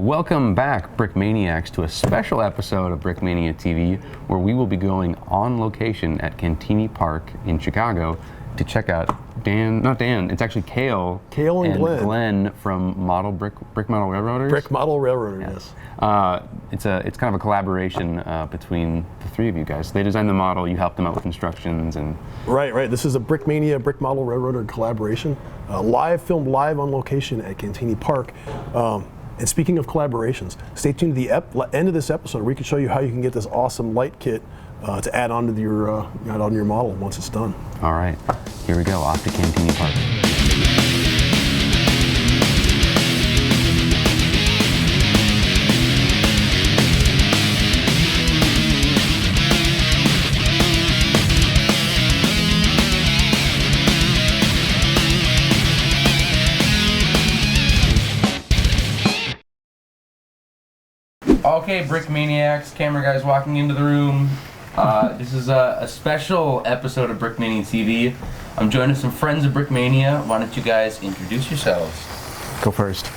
Welcome back, Brickmaniacs, to a special episode of Brickmania TV, where we will be going on location at Cantini Park in Chicago to check out it's actually Cale and Glen from Brick Model Railroaders. Brick Model Railroader, yes. It's kind of a collaboration between the three of you guys. They designed the model, you helped them out with instructions, and Right. This is a Brickmania Brick Model Railroader collaboration, filmed live on location at Cantini Park. And speaking of collaborations, stay tuned to the end of this episode where we can show you how you can get this awesome light kit to add on to your model once it's done. All right, here we go, off to Cantini Park. Okay, Brickmaniacs, camera guys walking into the room. This is a special episode of Brickmania TV. I'm joined with some friends of Brickmania. Why don't you guys introduce yourselves? Go first.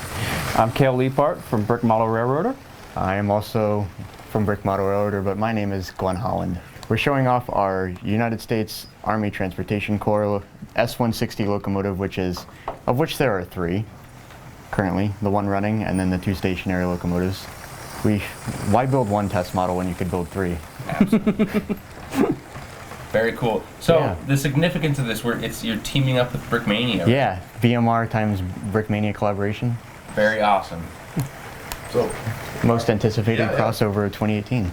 I'm Cale Leiphart from Brick Model Railroader. I am also from Brick Model Railroader, but my name is Glen Holland. We're showing off our United States Army Transportation Corps S160 Locomotive, of which there are 3 currently, the one running and then the 2 stationary locomotives. Why build 1 test model when you could build 3? Absolutely. Very cool. So The significance of this, you're teaming up with Brickmania. Right? Yeah, BMR times Brickmania collaboration. Very awesome. So most anticipated crossover of 2018.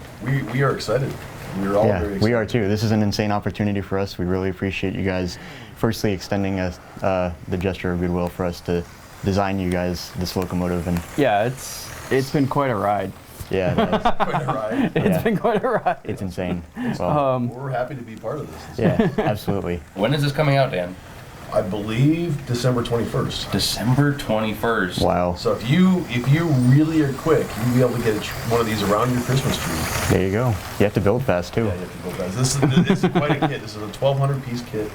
We are excited. We're all very excited. We are too. This is an insane opportunity for us. We really appreciate you guys firstly extending us the gesture of goodwill for us to design you guys this locomotive. And yeah, it's been quite a ride. Yeah, quite a ride. It's been quite a ride. It's insane. We're happy to be part of this. Yeah, absolutely. When is this coming out, Dan? I believe December 21st. December 21st. Wow. So if you really are quick, you'll be able to get one of these around your Christmas tree. There you go. You have to build fast too. Yeah, you have to build fast. This is quite a kit. This is a 1,200 piece kit.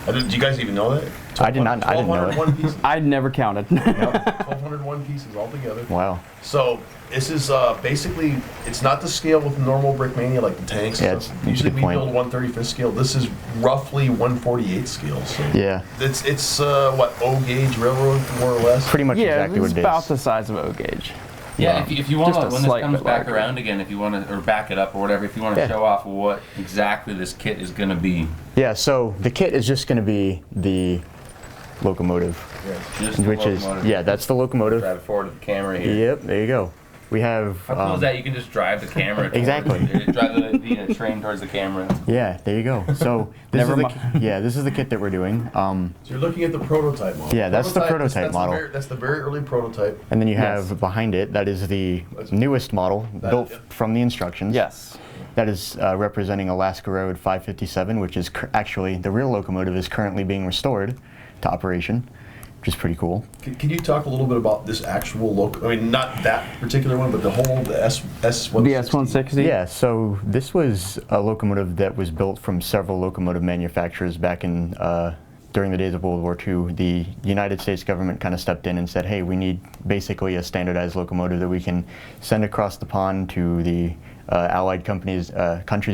Do you guys even know that? I didn't know it. Pieces. I'd never counted. Yep, 1,201 pieces altogether. Wow. So this is basically, it's not the scale with normal Brickmania like the tanks. Yeah, usually we build 1/35 scale. This is roughly 1/48 scale. So yeah. It's what, O gauge railroad more or less. Pretty much exactly what it is. It's about the size of O gauge. Yeah, if you want to, when this comes back larger. around again, if you want to, or back it up or whatever, if you want to show off what exactly this kit is going to be. Yeah, so the kit is just going to be the locomotive. Yeah, just the locomotive. That's the locomotive. Drive it forward to the camera here. Yep, there you go. We have. How cool is that? You can just drive the camera. Exactly. Drive the train towards the camera. Yeah, there you go. So this is the kit that we're doing. So you're looking at the prototype model. Yeah, that's the prototype model. That's the very early prototype. And then you have behind it, that is the newest model built from the instructions. Yes. That is representing Alaska Road 557, which is actually the real locomotive is currently being restored to operation, which is pretty cool. Can you talk a little bit about this actual locomotive? I mean, not that particular one, but the S160. The S160? Yeah, so this was a locomotive that was built from several locomotive manufacturers back in during the days of World War II. The United States government kind of stepped in and said, hey, we need basically a standardized locomotive that we can send across the pond to the Allied countries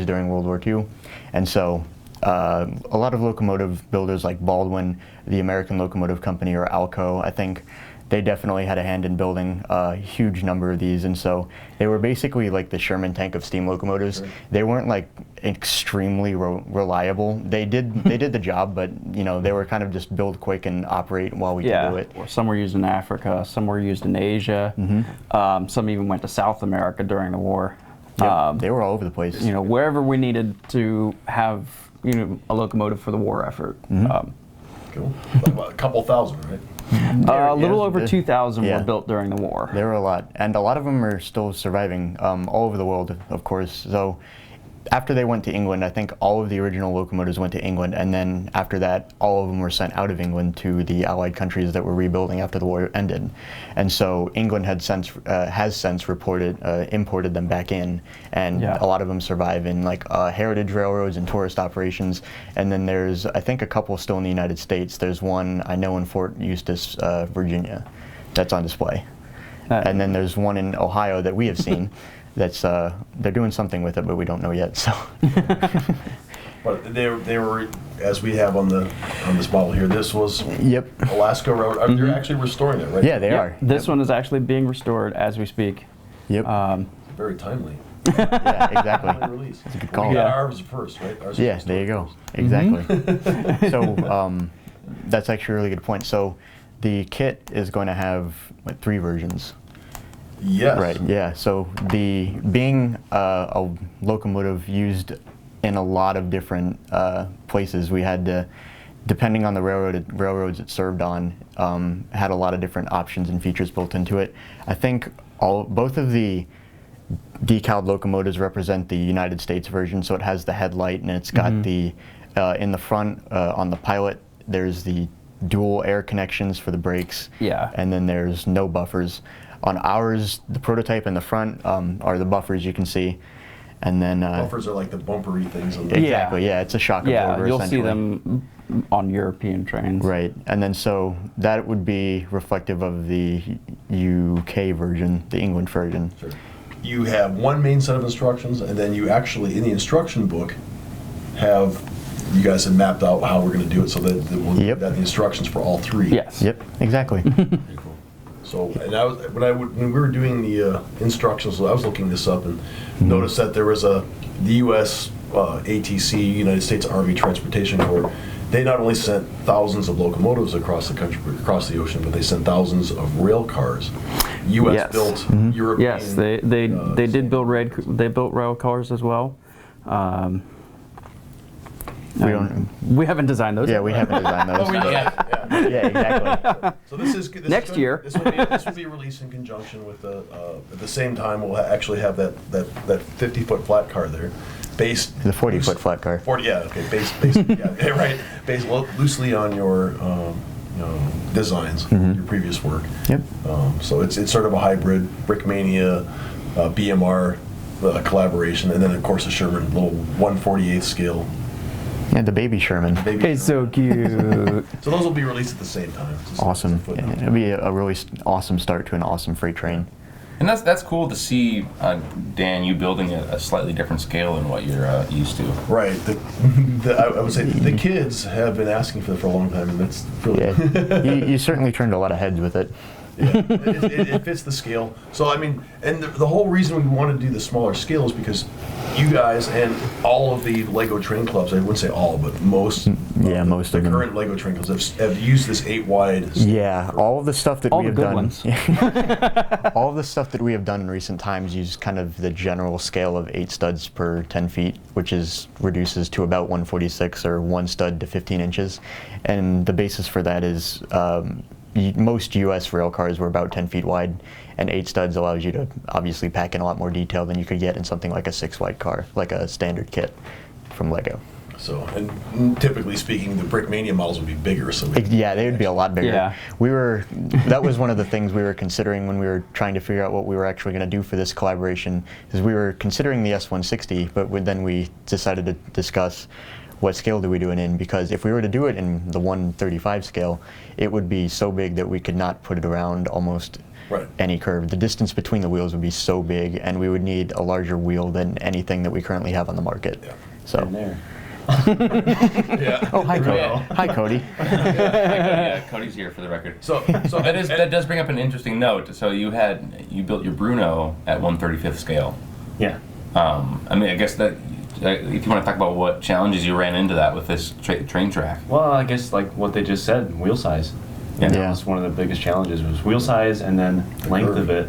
during World War II. And so a lot of locomotive builders like Baldwin, the American Locomotive Company, or ALCO, I think they definitely had a hand in building a huge number of these, and so they were basically like the Sherman tank of steam locomotives. Sure. They weren't like extremely reliable. They did the job, but they were kind of just build quick and operate while we could do it. Some were used in Africa, some were used in Asia, some even went to South America during the war. Yep, they were all over the place. Wherever we needed to have a locomotive for the war effort. Cool. A couple thousand, right? A little over 2,000 were built during the war. There were a lot, and a lot of them are still surviving all over the world, of course. So after they went to England, I think all of the original locomotives went to England, and then after that, all of them were sent out of England to the Allied countries that were rebuilding after the war ended. And so England has since imported them back in, and a lot of them survive in like heritage railroads and tourist operations. And then there's, I think, a couple still in the United States. There's one I know in Fort Eustis, Virginia, that's on display. And then there's one in Ohio that we have seen that's they're doing something with it, but we don't know yet. So. But they were, as we have on this model here. This was Yep. Alaska Road. They're actually restoring it, right? Yeah, they are. This one is actually being restored as we speak. Yep. Very timely. Yeah, exactly. Timely release. That's a good call. We got ours first, right? Ours Yeah, was there you go. first. Exactly. So that's actually a really good point. So the kit is going to have 3 versions. Yes. Right. Yeah. So being a locomotive used in a lot of different places, we had to, depending on the railroads it served on, had a lot of different options and features built into it. I think both of the decaled locomotives represent the United States version, so it has the headlight and it's got the in the front on the pilot there's the dual air connections for the brakes, and then there's no buffers. On ours, the prototype in the front are the buffers you can see, and then Buffers are like the bumpery things on the exactly, yeah, it's a shock absorber. Yeah, you'll essentially see them on European trains. Right, and then so that would be reflective of the UK version, the England version. Sure. You have one main set of instructions, and then you actually, in the instruction book, you guys have mapped out how we're going to do it so that we'll got the instructions for all 3. Yes. Yep, exactly. Pretty cool. So, and when we were doing the instructions, I was looking this up and noticed that there was the U.S. ATC, United States Army Transportation Corps. They not only sent thousands of locomotives across the country, across the ocean, but they sent thousands of rail cars. U.S. built, European. Yes, they did build rail cars as well. We haven't designed those. Yeah, we haven't designed those. Yeah, exactly. So this Next year. This will be released in conjunction with at the same time we'll actually have that 50-foot flat car there, based the 40-foot flat car. 40, yeah, okay, based yeah, right, based loosely on your designs, your previous work. Yep. So it's sort of a hybrid Brickmania, BMR collaboration, and then of course a Sherman little 1/48 scale. Yeah, the baby Sherman. It's so cute. So those will be released at the same time. Awesome. It'll be a really awesome start to an awesome freight train. And that's cool to see, Dan, you building a slightly different scale than what you're used to. Right. I would say the kids have been asking for it for a long time, and that's really... you certainly turned a lot of heads with it. Yeah, it fits the scale. So, I mean, and the whole reason we want to do the smaller scale is because you guys and all of the LEGO train clubs, I wouldn't say all, but most, most of the them. current LEGO train clubs have used this 8-wide. Yeah, all of the stuff that we have done. Ones. All of the stuff that we have done in recent times use kind of the general scale of 8 studs per 10 feet, which reduces to about 1/46 or 1 stud to 15 inches. And the basis for that is most U.S. rail cars were about 10 feet wide, and 8 studs allows you to obviously pack in a lot more detail than you could get in something like a 6-wide car, like a standard kit from LEGO. So, and typically speaking, the Brickmania models would be bigger. So yeah, they would be a lot bigger. Yeah. That was one of the things we were considering when we were trying to figure out what we were actually going to do for this collaboration, is we were considering the S160, but then we decided to discuss what scale do we do it in, because if we were to do it in the 1/35 scale, it would be so big that we could not put it around almost any curve. The distance between the wheels would be so big, and we would need a larger wheel than anything that we currently have on the market. Yeah. So. Yeah. Oh, hi, Cody. Hi, Cody. Yeah, Cody's here for the record. So that does bring up an interesting note. So you built your Bruno at 1/35 scale. Yeah. I mean, I guess that. If you want to talk about what challenges you ran into that with this train track. Well, I guess like what they just said, wheel size. Yeah. That was one of the biggest challenges, was wheel size and then length of it,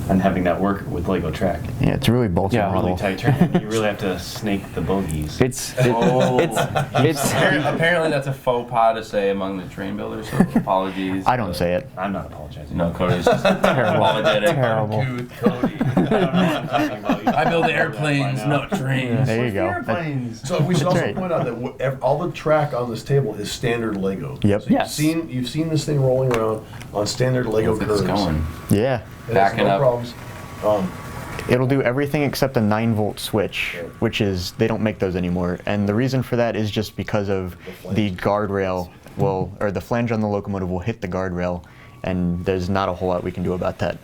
and having that work with LEGO track. Yeah, it's really bulky. Yeah, really tight turn. You really have to snake the bogies. Apparently that's a faux pas to say among the train builders, so apologies. I don't say it. I'm not apologizing. No, Cody's just apologetic. Terrible. Cody. I build airplanes, not trains. There you go. Airplanes. So we should also point out that all the track on this table is standard LEGO. Yep. So you've seen this thing rolling around on standard LEGO curves. It's going. Yeah. Backing up. Problems. It'll do everything except a 9-volt switch, which is, they don't make those anymore. And the reason for that is just because of the guardrail or the flange on the locomotive will hit the guardrail and there's not a whole lot we can do about that.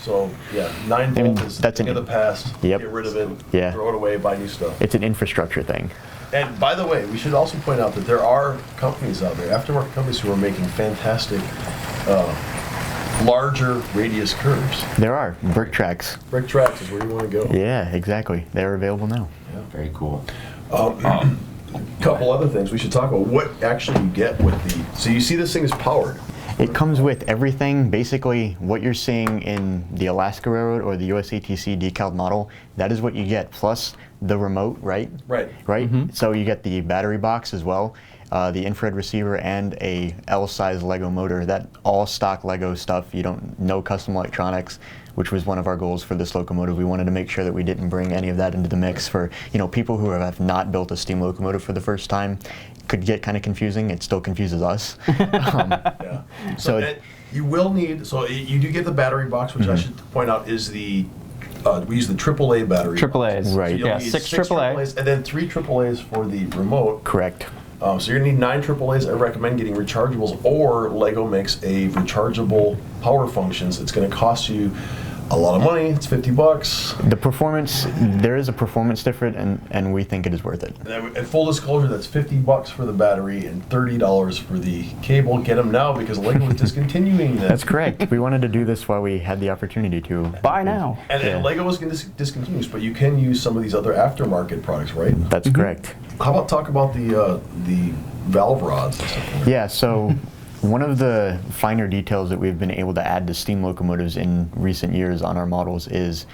So yeah, 9-volt is that's thing of the past. Yep. Get rid of it. Yeah. Throw it away. Buy new stuff. It's an infrastructure thing. And by the way, we should also point out that there are companies out there, aftermarket companies, who are making fantastic, larger radius curves. There are brick tracks. Brick tracks is where you want to go. Yeah, exactly. They're available now. Yeah. Very cool. Couple other things we should talk about. What actually you get with the. So you see this thing is powered. It comes with everything. Basically, what you're seeing in the Alaska Railroad or the USATC decaled model, that is what you get, plus the remote, right? Right. Right? So you get the battery box as well, the infrared receiver, and a L-size LEGO motor. That all stock LEGO stuff. You don't, no custom electronics, which was one of our goals for this locomotive. We wanted to make sure that we didn't bring any of that into the mix for, you know, people who have not built a steam locomotive for the first time. Could get kind of confusing. It still confuses us. Yeah. So you will need. So you do get the battery box, which I should point out is the. We use the AAA battery. AAA's. Right. So you'll Yeah, need 6 six AAA. AAA's and then 3 AAA's for the remote. Correct. So you're gonna need 9 AAA's. I recommend getting rechargeables, or LEGO makes a rechargeable power functions. It's gonna cost you a lot of money. It's $50. The performance, there is a performance difference, and we think it is worth it. And full disclosure, that's $50 for the battery and $30 for the cable. Get them now because LEGO is discontinuing them. That's correct. We wanted to do this while we had the opportunity to. Buy now. And LEGO is going to discontinue, but you can use some of these other aftermarket products, right? That's correct. How about talk about the valve rods and stuff? Yeah, so one of the finer details that we've been able to add to steam locomotives in recent years on our models is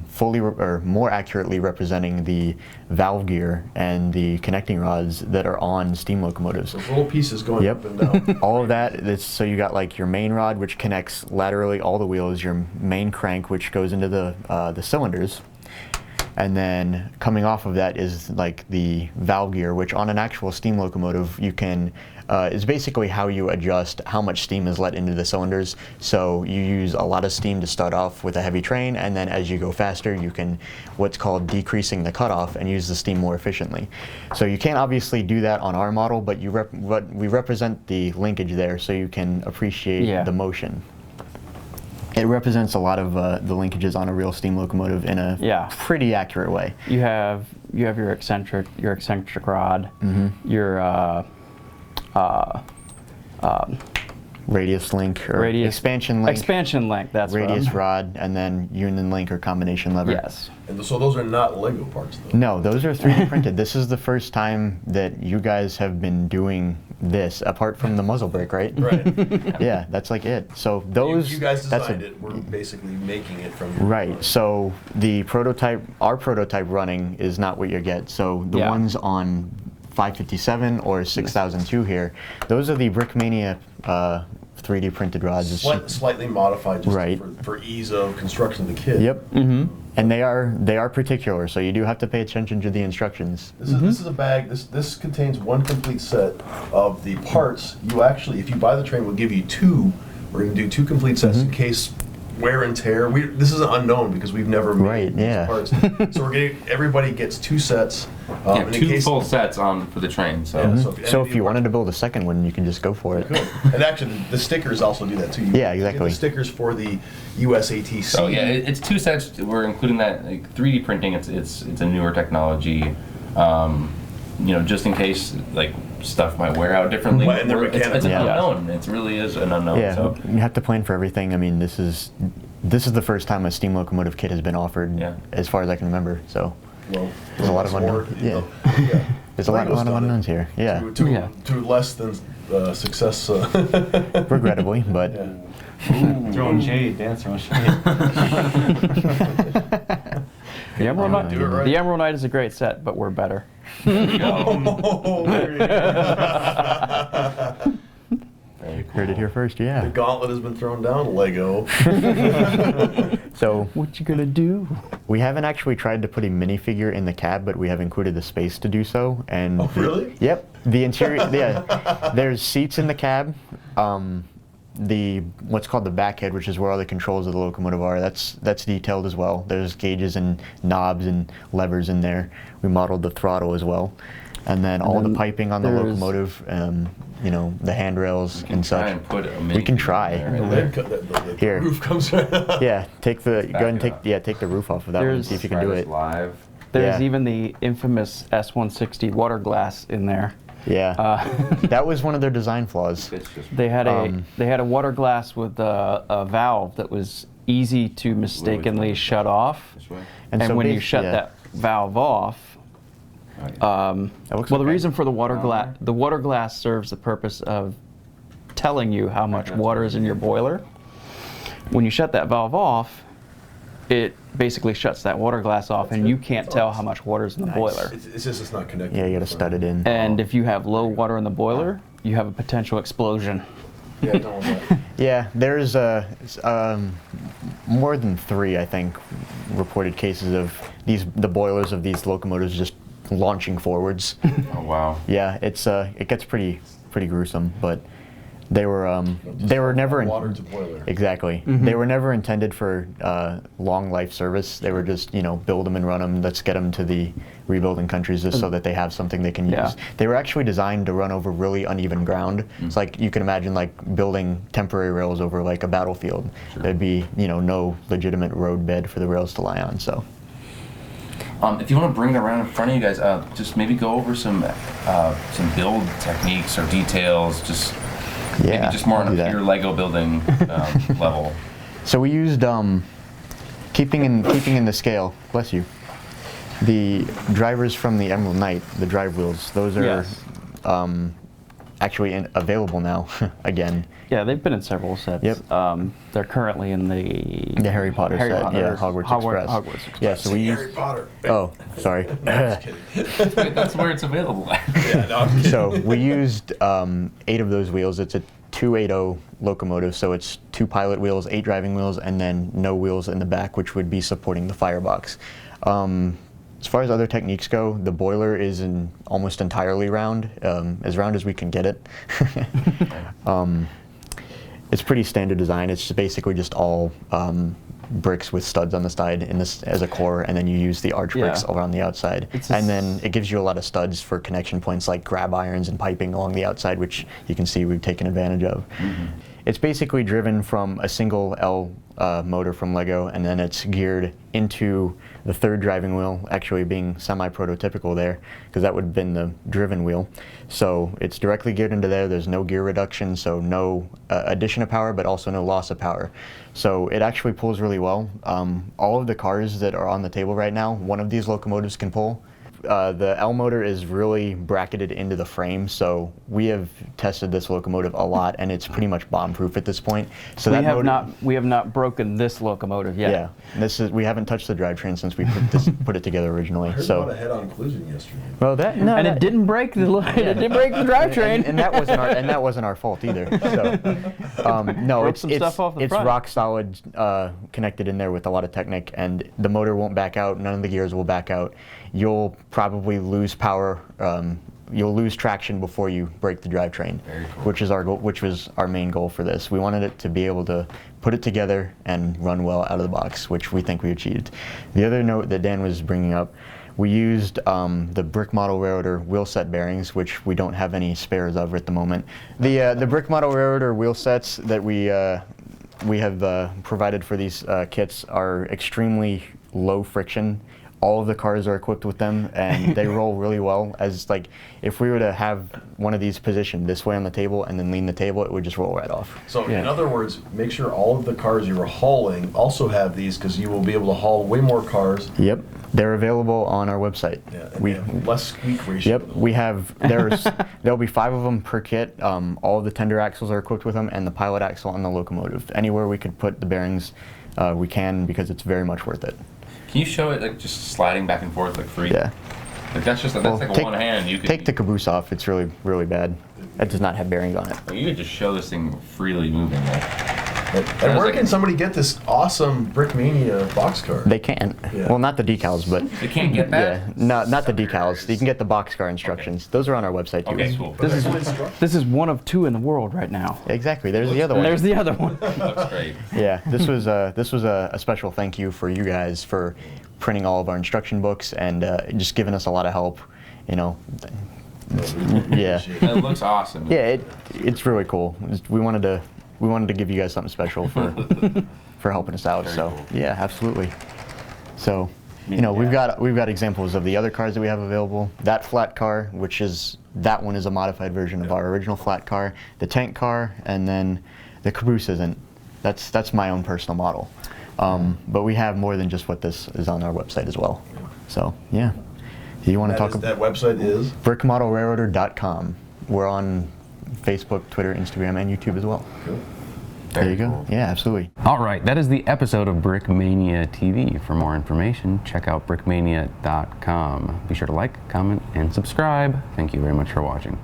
fully or more accurately representing the valve gear and the connecting rods that are on steam locomotives. Those little pieces going up and down. All of that, so you got like your main rod, which connects laterally all the wheels, your main crank, which goes into the cylinders, and then coming off of that is like the valve gear, which on an actual steam locomotive you can, is basically how you adjust how much steam is let into the cylinders. So you use a lot of steam to start off with a heavy train, and then as you go faster you can what's called decreasing the cutoff and use the steam more efficiently. So you can't obviously do that on our model, but we represent the linkage there so you can appreciate the motion. It represents a lot of the linkages on a real steam locomotive in a pretty accurate way. You have your eccentric rod, your radius link or expansion link. Expansion link, that's radius rod, and then union link or combination lever. Yes. And so those are not LEGO parts, though? No, those are 3D printed. This is the first time that you guys have been doing this, apart from the muzzle brake, right? Right. Yeah, that's like it. So those. You guys designed it. We're basically making it from your Right. So the prototype, our prototype running is not what you get. So the ones on 557 or 6002 here, those are the Brickmania 3D printed rods. Slightly modified just for ease of construction of the kit. Yep. And they are particular, so you do have to pay attention to the instructions. This is a bag. This contains one complete set of the parts. You actually, if you buy the train, we'll give you 2. We're going to do 2 complete sets in case wear and tear. This is unknown because we've never made these parts. So everybody gets 2 sets. 2 full sets on for the train. So, so if you wanted to build a second one, you can just go for it. And actually, the stickers also do that too. Yeah, exactly. You get the stickers for the USATC. So yeah, it's 2 sets. We're including that 3D printing. It's a newer technology. You know, just in case like stuff might wear out differently. It's an unknown. It really is an unknown. Yeah, so. You have to plan for everything. I mean, this is the first time a steam locomotive kit has been offered, as far as I can remember. So there's a lot of unknowns. There's a lot of unknowns here. Yeah. To less than success. Regrettably, but. Throwing shade, Dan throwing shade. The Emerald Knight is a great set, but we're better. There you Heard it here first, yeah. The gauntlet has been thrown down, LEGO. So, what you gonna do? We haven't actually tried to put a minifigure in the cab, but we have included the space to do so. And really? Yep. The interior, there's seats in the cab. What's called the back head, which is where all the controls of the locomotive are, that's detailed as well. There's gauges and knobs and levers in there. We modeled the throttle as well. and then all the then piping on the there's- locomotive, you know, the handrails and Try such. and put a We can mini try. there, right The there. lid the Here. roof comes right out. Yeah, go ahead and it up. take the roof off of that one and There's- see if you can Try do this it. live. There's Yeah. even the infamous S160 water glass in there. Yeah, that was one of their design flaws. It's just They had a water glass with a valve that was easy to mistakenly shut off, this way. and so when you bas- shut yeah. that valve off, Oh, yeah. That looks well, the okay. reason for the water Down glass, there? the water glass serves the purpose of telling you how much that's water what is you in your do. boiler. When you shut that valve off, it basically shuts that water glass off, and you can't tell how much water is in the boiler. It's just it's not connected. Yeah, you got to stud it in. And if you have low water in the boiler, you have a potential explosion. Yeah, don't want that. Yeah, there's more than 3, I think, reported cases of the boilers of these locomotives just launching forwards. Oh wow. Yeah, it gets pretty gruesome, but they were never Water to boiler. exactly. They were never intended for long life service. They were just, you know, build them and run them. Let's get them to the rebuilding countries just so that they have something they can Yeah. use. They were actually designed to run over really uneven ground. It's like you can imagine like building temporary rails over like a battlefield. There'd be, you know, no legitimate road bed for the rails to lie on. So. If you want to bring it around in front of you guys, just maybe go over some build techniques or details. Just maybe Yeah, just more I'll do on that. your Lego building level. So we used, keeping in the scale, bless you, the drivers from the Emerald Knight, the drive wheels, those are Yes. actually available now, again. Yeah, they've been in several sets. Yep. They're currently in the Harry Potter set, yeah, Hogwarts Express. Hogwarts Express. Yeah, so we Harry used, Potter. oh, sorry. Just kidding. That's where it's available. Yeah, no, I'm kidding. So we used 8 of those wheels. It's a 280 locomotive, so it's 2 pilot wheels, 8 driving wheels, and then no wheels in the back, which would be supporting the firebox. As far as other techniques go, the boiler is almost entirely round as we can get it. It's pretty standard design. It's basically just all bricks with studs on the side as a core, and then you use the arch bricks Yeah. around the outside. And then it gives you a lot of studs for connection points like grab irons and piping along the outside, which you can see we've taken advantage of. It's basically driven from a single L motor from LEGO, and then it's geared into the 3rd driving wheel, actually being semi-prototypical there, because that would have been the driven wheel. So it's directly geared into there. There's no gear reduction, so no addition of power, but also no loss of power. So it actually pulls really well. All of the cars that are on the table right now, one of these locomotives can pull. The L motor is really bracketed into the frame, so we have tested this locomotive a lot, and it's pretty much bomb-proof at this point. So we have not broken this locomotive yet. Yeah, we haven't touched the drivetrain since we put it togetgether originally. I heard So about a head-on collision yesterday. well, It didn't break the drivetrain. and that wasn't our fault either. So no, Broke some stuff off the it's front. rock solid, connected in there with a lot of Technic, and the motor won't back out. None of the gears will back out. You'll probably lose power. You'll lose traction before you break the drivetrain, which is our goal, which was our main goal for this. We wanted it to be able to put it together and run well out of the box, which we think we achieved. The other note that Dan was bringing up, we used the brick model railroader wheel set bearings, which we don't have any spares of at the moment. The brick model railroader wheel sets that we have provided for these kits are extremely low friction. All of the cars are equipped with them, and they roll really well. As like, if we were to have one of these positioned this way on the table and then lean the table, it would just roll right off. So in other words, make sure all of the cars you are hauling also have these, because you will be able to haul way more cars. Yep, they're available on our website. Yeah, and they have less squeak ratio. Yep, we have, there'll be 5 of them per kit. All of the tender axles are equipped with them, and the pilot axle on the locomotive. Anywhere we could put the bearings, we can, because it's very much worth it. Can you show it like just sliding back and forth like free? Yeah. Like that's just like take, one hand. You could take the caboose off. It's really, really bad. That does not have bearings on it. You could just show this thing freely moving. Like, And where can somebody get this awesome Brickmania boxcar? They can. Yeah. Well, not the decals, but they can't get that. yeah, not the decals. You can get the boxcar instructions. Those are on our website too. Okay, cool. This is one of 2 in the world right now. Exactly. There's the other one. There's the other one. Looks great. Yeah, this was a special thank you for you guys for printing all of our instruction books and just giving us a lot of help you know, Yeah. It looks awesome. yeah, it's really cool. We wanted to give you guys something special for for helping us out. Very so cool. yeah, absolutely. So you know, we've got examples of the other cars that we have available. That flat car, that one is a modified version of our original flat car. The tank car, and then the caboose isn't. That's my own personal model. But we have more than just what this is on our website as well. So yeah, you want to talk about that website is brickmodelrailroader.com. We're on Facebook, Twitter, Instagram, and YouTube as well. Cool. There you go. Cool. Yeah, absolutely. All right, that is the episode of Brickmania TV. For more information, check out brickmania.com. Be sure to like, comment, and subscribe. Thank you very much for watching.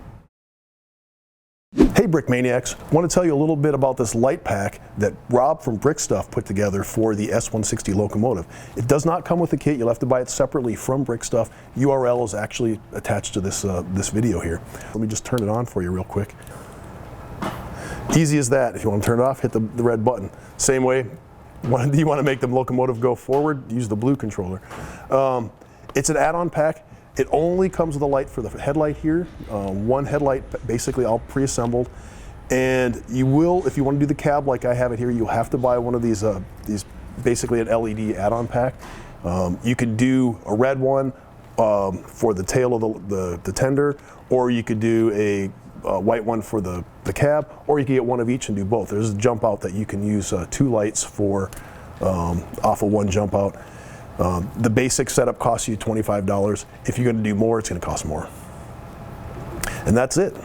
Hey Brickmaniacs, I want to tell you a little bit about this light pack that Rob from Brick Stuff put together for the S160 Locomotive. It does not come with the kit. You'll have to buy it separately from Brick Stuff. URL is actually attached to this video here. Let me just turn it on for you real quick. Easy as that. If you want to turn it off, hit the red button. Same way, do you want to make the locomotive go forward? Use the blue controller. It's an add-on pack. It only comes with a light for the headlight here. One headlight, basically all pre-assembled. And you will, if you want to do the cab like I have it here, you'll have to buy one of these basically an LED add-on pack. You could do a red one for the tail of the tender, or you could do a white one for the cab, or you can get one of each and do both. There's a jump out that you can use 2 lights for off of one jump out. The basic setup costs you $25. If you're going to do more, it's going to cost more. And that's it.